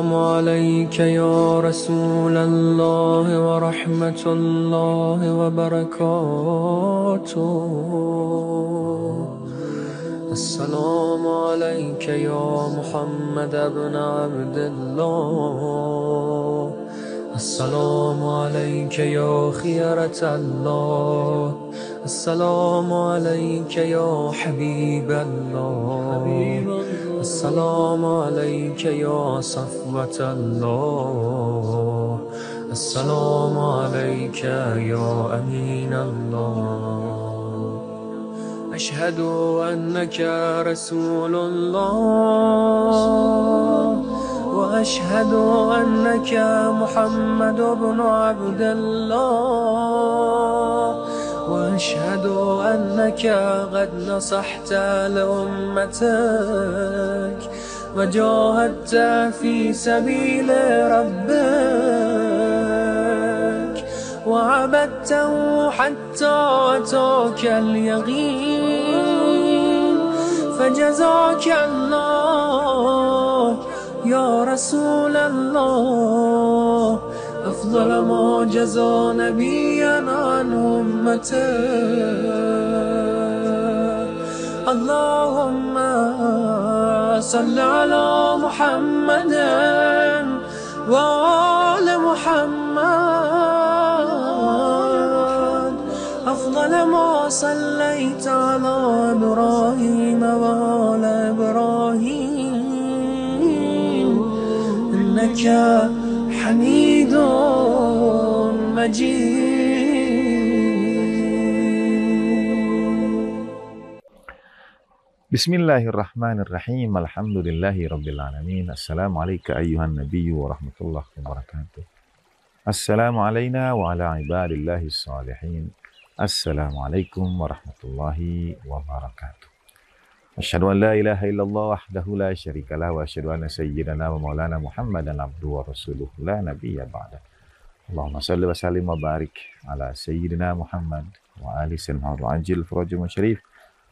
السلام عليك يا رسول الله ورحمة الله وبركاته. السلام عليك يا محمد بن عبد الله. السلام عليك يا خيرة الله. السلام عليك يا حبيب الله. السلام عليك يا صفوة الله. السلام عليك يا أمين الله. أشهد أنك رسول الله، وأشهد أنك محمد بن عبد الله، وأشهد أنك قد نصحت لأمتك وجاهدت في سبيل ربك وعبدته حتى أتاك اليقين. فجزاك الله يا رسول الله أفضل ما جزى نبيا عن أمته. اللهم صل على محمد وآل محمد أفضل ما صليت على إبراهيم وآل إبراهيم إنك حميد مجيد. Bismillahirrahmanirrahim. Alhamdulillahi rabbil alamin. Assalamualaikum ayyuhan nabiyyu wa rahmatullahi wa barakatuh. Assalamu alayna wa ala ibadillahi salihin. Assalamualaikum warahmatullahi wabarakatuh. Asyhadu an la ilaha illallah wahdahu la syarikalah wa asyhadu anna sayyidana wa maulana Muhammadan abduhu wa rasuluh la nabiyya ba'da. Allahumma salli wa sallim wa barik ala sayyidina Muhammad wa ali sayyidina wa ajil furajum syarif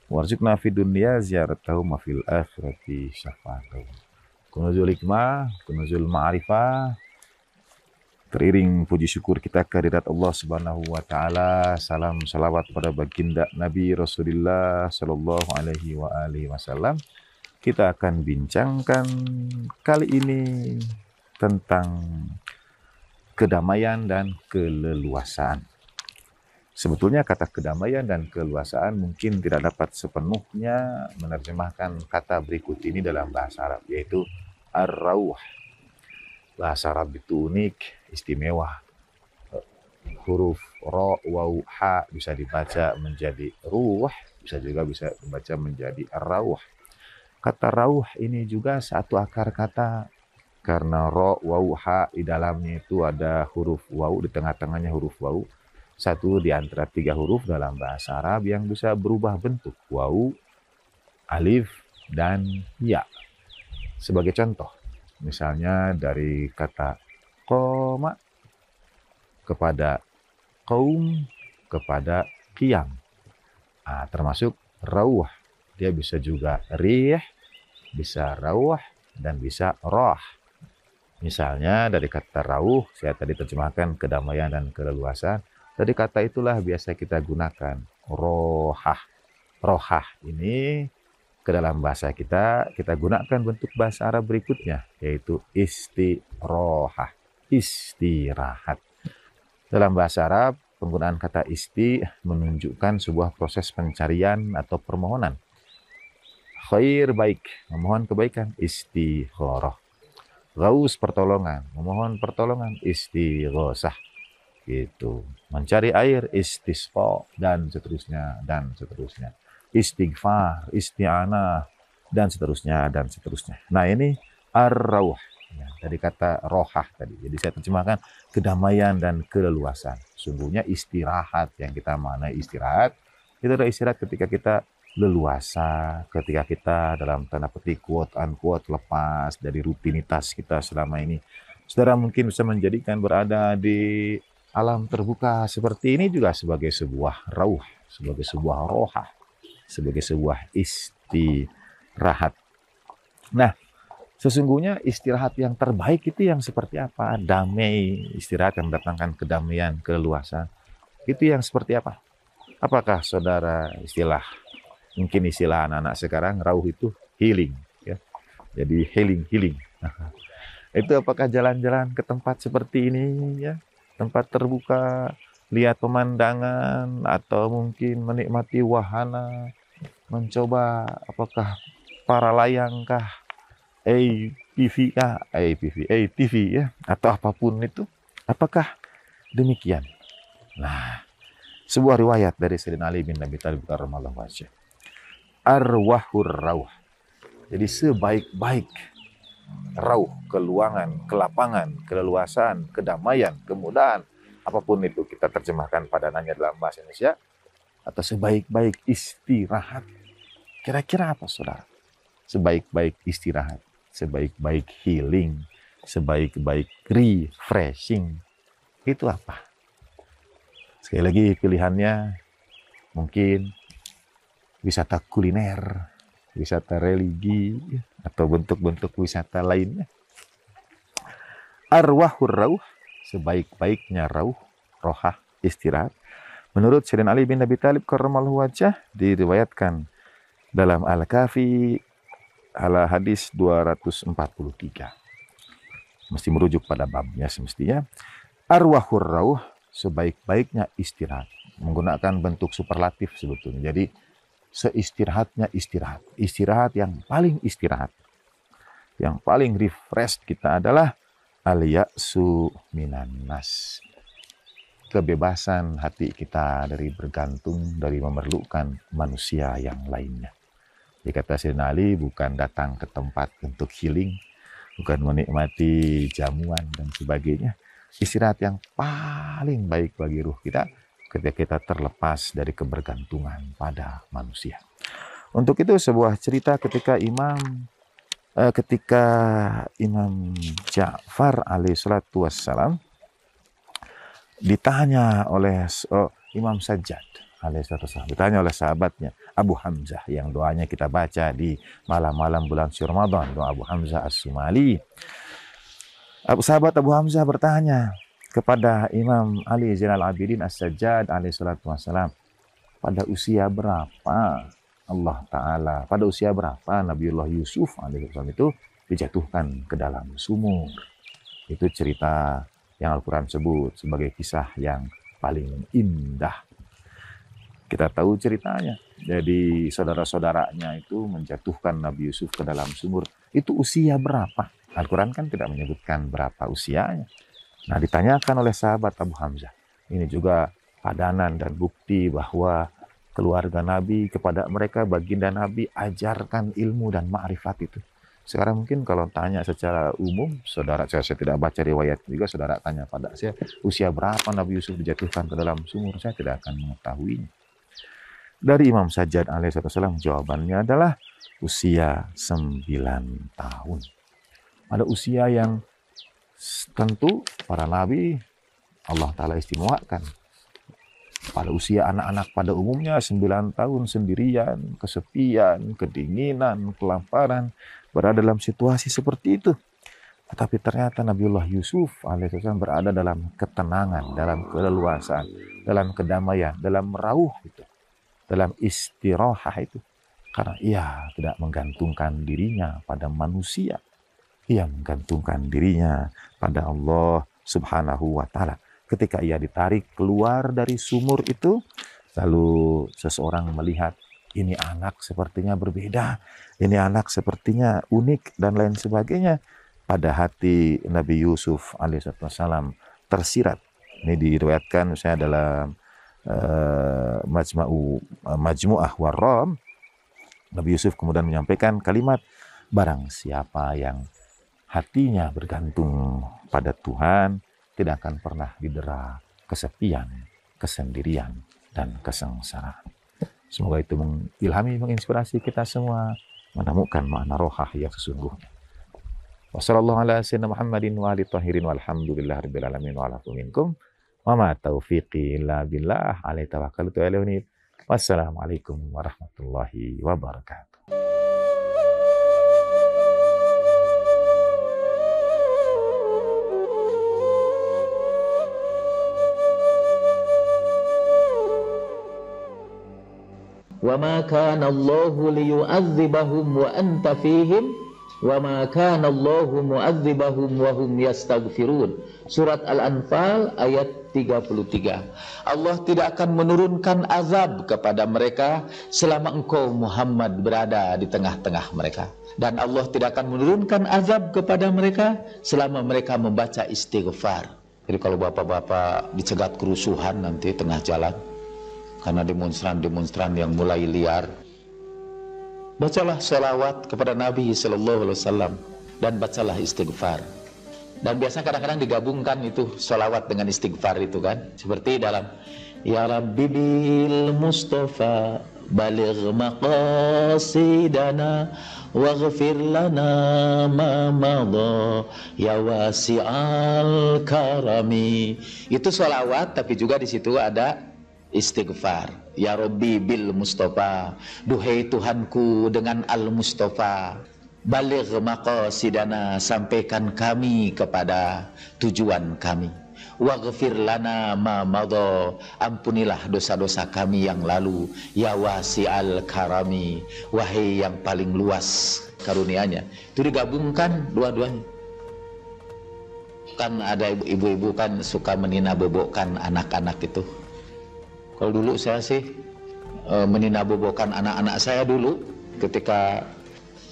warzuqna fid dunya ziyaratahum wa fil akhirati syafa'atahum. Kunuzul hikmah, kunuzul ma'rifah. Teriring puji syukur kita kehadirat Allah Subhanahu wa taala. Salam salawat pada baginda Nabi Rasulullah sallallahu alaihi wa alihi wasallam. Kita akan bincangkan kali ini tentang kedamaian dan keleluasaan. Sebetulnya kata kedamaian dan keleluasaan mungkin tidak dapat sepenuhnya menerjemahkan kata berikut ini dalam bahasa Arab, yaitu ar-rauh. Bahasa Arab itu unik, istimewa. Huruf ra, waw, ha bisa dibaca menjadi ruh, bisa dibaca menjadi ar-rauh. Kata rauh ini juga satu akar kata, karena ra, waw, ha di dalamnya itu ada huruf waw, di tengah-tengahnya huruf waw. Satu di antara tiga huruf dalam bahasa Arab yang bisa berubah bentuk, waw, alif, dan ya. Sebagai contoh, misalnya dari kata qoma kepada qaum kepada qiyam. Termasuk rauh. Dia bisa juga rih, bisa rauh, dan bisa roh. Misalnya dari kata rauh, saya tadi terjemahkan kedamaian dan keleluasaan. Dari kata itulah biasa kita gunakan rohah. Rohah ini ke dalam bahasa kita gunakan bentuk bahasa Arab berikutnya, yaitu istirohah, istirahat. Dalam bahasa Arab, penggunaan kata isti menunjukkan sebuah proses pencarian atau permohonan. Khair, baik, memohon kebaikan, istikharah. Ghaus, pertolongan, memohon pertolongan, istighosah. Gitu. Mencari air, istisqa, dan seterusnya, dan seterusnya. Istighfar, isti'anah, dan seterusnya, dan seterusnya. Nah, ini ar-rauh. Ya, dari kata rohah tadi. Jadi saya terjemahkan kedamaian dan keleluasaan. Sungguhnya istirahat yang kita maknai istirahat, itu adalah istirahat ketika kita leluasa, ketika kita dalam tanda petik quote unquote lepas dari rutinitas kita selama ini. Saudara mungkin bisa menjadikan berada di alam terbuka seperti ini juga sebagai sebuah rauh, sebagai sebuah rohah, sebagai sebuah istirahat. Nah, Sesungguhnya istirahat yang terbaik itu yang seperti apa? Damai, istirahat yang mendatangkan kedamaian, keleluasan. Itu yang seperti apa? Apakah saudara mungkin istilah anak-anak sekarang, rauh itu healing, ya. Jadi healing. Itu apakah jalan-jalan ke tempat seperti ini, ya, tempat terbuka, lihat pemandangan, atau mungkin menikmati wahana, mencoba apakah para layang kah, ATV ya, atau apapun itu, apakah demikian? Nah, sebuah riwayat dari Sayyidina Ali bin Abi Thalib karramallahu wajhah. Arwahur rauh. Jadi sebaik-baik rauh, keluangan, kelapangan, keleluasan, kedamaian, kemudahan, apapun itu kita terjemahkan padanannya dalam bahasa Indonesia, atau sebaik-baik istirahat. Kira-kira apa, saudara? Sebaik-baik istirahat, sebaik-baik healing, sebaik-baik refreshing. Itu apa? Sekali lagi pilihannya mungkin wisata kuliner, wisata religi, atau bentuk-bentuk wisata lainnya. Arwahur rauh, sebaik-baiknya rauh, rohah, istirahat. Menurut Sayyidina Ali bin Abi Thalib karramallahu wajhah, diriwayatkan dalam Al-Kafi hadis 243. Mesti merujuk pada babnya semestinya. Arwahur rauh, sebaik-baiknya istirahat. Menggunakan bentuk superlatif sebetulnya. Jadi seistirahatnya istirahat. Istirahat yang paling istirahat. Yang paling refresh kita adalah al-ya'su minan nas. Kebebasan hati kita dari bergantung, dari memerlukan manusia yang lainnya. Jadi kata Sayyidina Ali, bukan datang ke tempat untuk healing, bukan menikmati jamuan dan sebagainya. Istirahat yang paling baik bagi ruh kita ketika kita terlepas dari kebergantungan pada manusia. Untuk itu sebuah cerita ketika Imam Ja'far alaihissalatu wassalam ditanya oleh Imam Sajjad alaihissalatu wassalam, ditanya oleh sahabatnya Abu Hamzah yang doanya kita baca di malam-malam bulan suci Ramadan, doa Abu Hamzah As-Sumali. Sahabat Abu Hamzah bertanya kepada Imam Ali Zainal Abidin As-Sajjad alaihissalatu wassalam, pada usia berapa pada usia berapa Nabiullah Yusuf alaihissalam itu dijatuhkan ke dalam sumur? Itu cerita yang Al-Quran sebut sebagai kisah yang paling indah. Kita tahu ceritanya. Jadi saudara-saudaranya itu menjatuhkan Nabi Yusuf ke dalam sumur. Itu usia berapa? Al-Quran kan tidak menyebutkan berapa usianya. Nah, ditanyakan oleh sahabat Abu Hamzah. Ini juga padanan dan bukti bahwa keluarga Nabi kepada mereka, baginda Nabi, ajarkan ilmu dan ma'rifat itu. Sekarang mungkin kalau tanya secara umum, saudara saya tidak baca riwayat juga, saudara tanya pada saya, usia berapa Nabi Yusuf dijatuhkan ke dalam sumur, saya tidak akan mengetahuinya. Dari Imam Sajjad alaihissalam jawabannya adalah usia 9 tahun. Ada usia yang tentu para nabi Allah Ta'ala istimewakan. Pada usia anak-anak pada umumnya 9 tahun sendirian, kesepian, kedinginan, kelaparan, berada dalam situasi seperti itu. Tetapi ternyata Nabiullah Yusuf alaihissalam berada dalam ketenangan, dalam keleluasaan, dalam kedamaian, dalam rauh itu, dalam istirahah itu. Karena ia tidak menggantungkan dirinya pada manusia. Ia menggantungkan dirinya pada Allah Subhanahu wa Ta'ala. Ketika ia ditarik keluar dari sumur itu, lalu seseorang melihat, ini anak sepertinya berbeda, ini anak sepertinya unik, dan lain sebagainya. Pada hati Nabi Yusuf alaihissalam tersirat. Ini diriwayatkan saya dalam Majmu'ah Warram. Nabi Yusuf kemudian menyampaikan kalimat, barang siapa yang hatinya bergantung pada Tuhan, tidak akan pernah didera kesepian, kesendirian, dan kesengsaraan. Semoga itu mengilhami, menginspirasi kita semua menemukan makna rohah yang sesungguhnya. Wassalamualaikum warahmatullahi wabarakatuh. wa ma kana Allahu liyu'adzibahum wa anta fihim wa ma kana Allahu mu'adzibahum wa hum yastaghfirun. Surat Al-Anfal ayat 33. Allah tidak akan menurunkan azab kepada mereka selama engkau Muhammad berada di tengah-tengah mereka. Dan Allah tidak akan menurunkan azab kepada mereka selama mereka membaca istighfar. Jadi kalau bapak-bapak dicegat kerusuhan nanti tengah jalan karena demonstran-demonstran yang mulai liar, bacalah sholawat kepada Nabi Sallallahu Alaihi Wasallam dan bacalah istighfar. Dan biasa kadang-kadang digabungkan itu sholawat dengan istighfar itu kan, seperti dalam Ya Rabbi bil Mustafa baligh maqasidana waghfir lana ma madha ya wasi'al karami. Itu sholawat, tapi juga di situ ada istighfar. Ya Rabbi bil Mustafa, duhai Tuhanku dengan Al Mustafa, baligh maqasidana, sampaikan kami kepada tujuan kami. Waghfir lana ma madha, ampunilah dosa-dosa kami yang lalu. Ya wasi'al karami, wahai yang paling luas karunia-Nya. Itu digabungkan dua-duanya. Kan ada ibu-ibu kan suka menina-bobokkan anak-anak itu. Kalau dulu saya sih menina-bobokkan anak-anak saya dulu ketika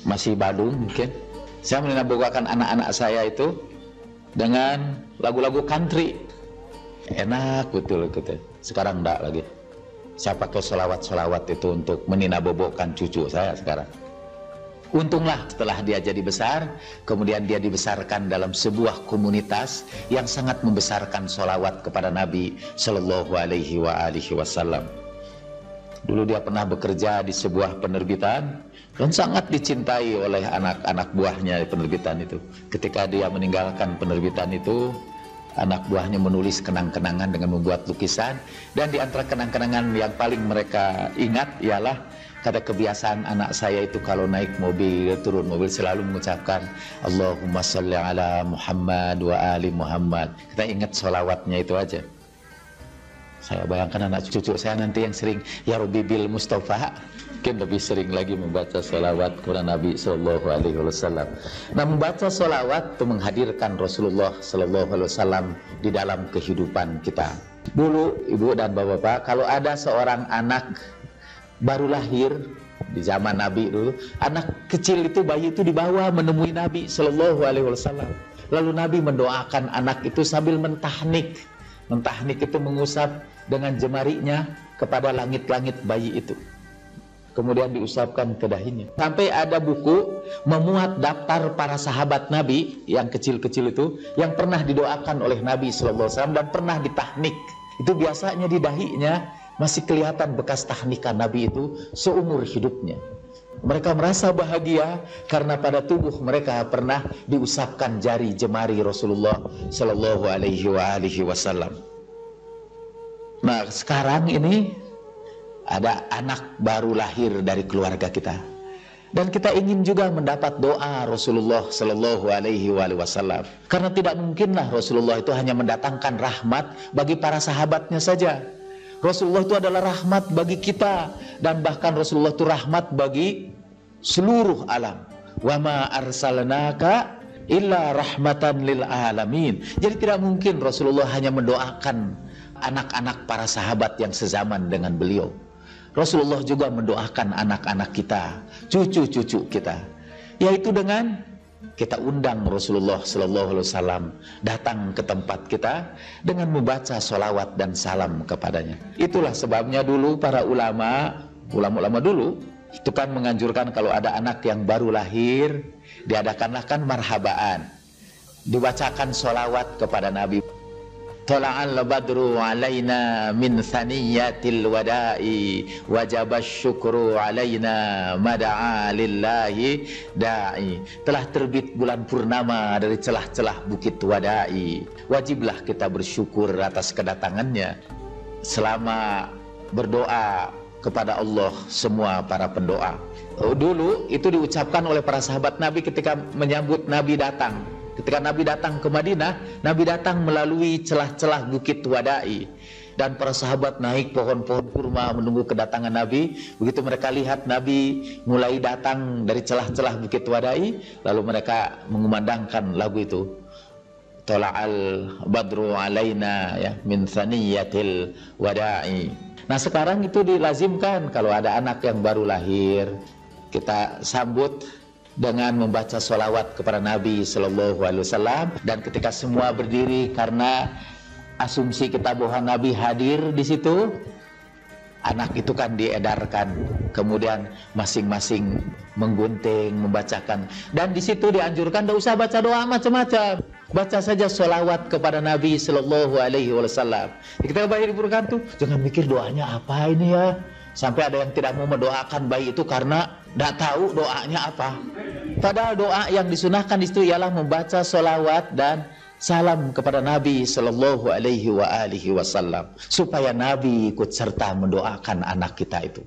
masih badung mungkin. Saya menina-bobokkan anak-anak saya itu dengan lagu-lagu country. Enak betul gitu. Sekarang enggak lagi. Saya pakai sholawat-sholawat itu untuk menina-bobokkan cucu saya sekarang. Untunglah setelah dia jadi besar, kemudian dia dibesarkan dalam sebuah komunitas yang sangat membesarkan sholawat kepada Nabi Sallallahu Alaihi Wasallam. Dulu dia pernah bekerja di sebuah penerbitan dan sangat dicintai oleh anak-anak buahnya di penerbitan itu. Ketika dia meninggalkan penerbitan itu, anak buahnya menulis kenang-kenangan dengan membuat lukisan. Dan di antara kenang-kenangan yang paling mereka ingat ialah kata kebiasaan anak saya itu kalau naik mobil, turun mobil selalu mengucapkan Allahumma sholli ala Muhammad wa ali Muhammad. Kita ingat sholawatnya itu aja. Saya bayangkan anak cucu saya nanti yang sering Ya Rabbi bil Mustafa, mungkin lebih sering lagi membaca sholawat kepada Nabi Sallallahu Alaihi Wasallam. Nah, membaca sholawat itu menghadirkan Rasulullah Sallallahu Alaihi Wasallam di dalam kehidupan kita. Dulu ibu dan bapak-bapak, kalau ada seorang anak baru lahir di zaman Nabi dulu, anak kecil itu, bayi itu dibawa menemui Nabi Sallallahu Alaihi Wasallam. Lalu Nabi mendoakan anak itu sambil mentahnik. Mentahnik itu mengusap dengan jemarinya kepada langit-langit bayi itu. Kemudian diusapkan ke dahinya. Sampai ada buku memuat daftar para sahabat Nabi yang kecil-kecil itu yang pernah didoakan oleh Nabi Sallallahu Alaihi Wasallam dan pernah ditahnik. Itu biasanya di dahinya masih kelihatan bekas tahnikan Nabi itu seumur hidupnya. Mereka merasa bahagia karena pada tubuh mereka pernah diusapkan jari jemari Rasulullah Sallallahu Alaihi Wasallam. Nah, sekarang ini ada anak baru lahir dari keluarga kita, dan kita ingin juga mendapat doa Rasulullah Sallallahu Alaihi Wasallam. Karena tidak mungkinlah Rasulullah itu hanya mendatangkan rahmat bagi para sahabatnya saja. Rasulullah itu adalah rahmat bagi kita, dan bahkan Rasulullah itu rahmat bagi seluruh alam. Wa ma arsalnaka illa rahmatan lil alamin. Jadi tidak mungkin Rasulullah hanya mendoakan anak-anak para sahabat yang sezaman dengan beliau. Rasulullah juga mendoakan anak-anak kita, cucu-cucu kita, yaitu dengan kita undang Rasulullah Sallallahu Alaihi Wasallam datang ke tempat kita dengan membaca sholawat dan salam kepadanya. Itulah sebabnya dulu para ulama dulu itu kan menganjurkan kalau ada anak yang baru lahir, diadakanlah kan marhabaan, dibacakan sholawat kepada Nabi. Tala'al badru alaina min thaniyatil wada'i wajabas syukru alaina mada'a lillahi da'i. Telah terbit bulan purnama dari celah-celah bukit Wada'i, wajiblah kita bersyukur atas kedatangannya. Selama berdoa kepada Allah semua para pendoa. Dulu itu diucapkan oleh para sahabat Nabi ketika menyambut Nabi datang. Ketika Nabi datang ke Madinah, Nabi datang melalui celah-celah bukit Wada'i. dan para sahabat naik pohon-pohon kurma menunggu kedatangan Nabi. Begitu mereka lihat Nabi mulai datang dari celah-celah Bukit Wadai, lalu mereka mengumandangkan lagu itu, Tola'al badru alaina ya min thaniyatil wada'i. Nah sekarang itu dilazimkan kalau ada anak yang baru lahir, kita sambut dengan membaca sholawat kepada Nabi Sallallahu Alaihi Wasallam. Dan ketika semua berdiri karena asumsi kita bahwa Nabi hadir di situ, anak itu kan diedarkan, kemudian masing-masing menggunting, membacakan, dan di situ dianjurkan tidak usah baca doa macam-macam, baca saja sholawat kepada Nabi Sallallahu Alaihi Wasallam. Kita bayi diberikan tuh, jangan mikir doanya apa ini ya, sampai ada yang tidak mau mendoakan bayi itu karena tidak tahu doanya apa. Padahal doa yang disunahkan di situ ialah membaca sholawat dan salam kepada Nabi Sallallahu Alaihi Wasallam, supaya Nabi ikut serta mendoakan anak kita itu.